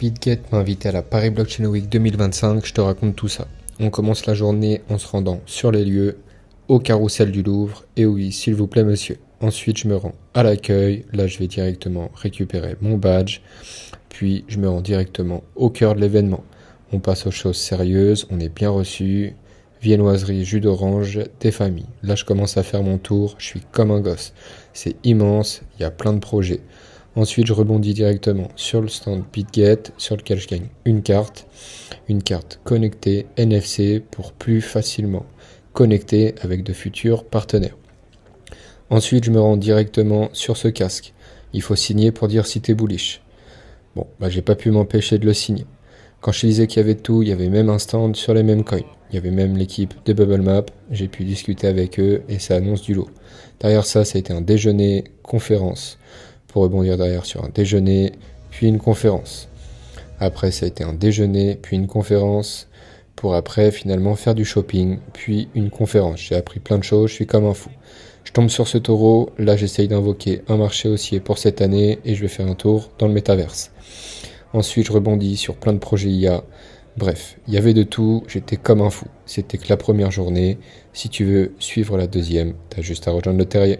BitGet m'a invité à la Paris Blockchain Week 2025, je te raconte tout ça. On commence la journée en se rendant sur les lieux, au carrousel du Louvre, et oui, s'il vous plaît monsieur. Ensuite, je me rends à l'accueil, là je vais directement récupérer mon badge, puis je me rends directement au cœur de l'événement. On passe aux choses sérieuses, on est bien reçu, viennoiserie, jus d'orange, des familles. Là je commence à faire mon tour, je suis comme un gosse. C'est immense, il y a plein de projets. Ensuite, je rebondis directement sur le stand BitGet, sur lequel je gagne une carte connectée NFC pour plus facilement connecter avec de futurs partenaires. Ensuite, je me rends directement sur ce casque. Il faut signer pour dire si t'es bullish. Bon, j'ai pas pu m'empêcher de le signer. Quand je te disais qu'il y avait tout, il y avait même un stand sur les mêmes coins. Il y avait même l'équipe de Bubble Map, j'ai pu discuter avec eux et ça annonce du lot. Derrière ça a été un déjeuner, conférence, pour rebondir derrière sur un déjeuner, puis une conférence. Après ça a été un déjeuner, puis une conférence, pour après finalement faire du shopping, puis une conférence. J'ai appris plein de choses, je suis comme un fou. Je tombe sur ce taureau, là j'essaye d'invoquer un marché haussier pour cette année et je vais faire un tour dans le métaverse. Ensuite, je rebondis sur plein de projets IA. Bref, il y avait de tout, j'étais comme un fou. C'était que la première journée. Si tu veux suivre la deuxième, t'as juste à rejoindre le terrier.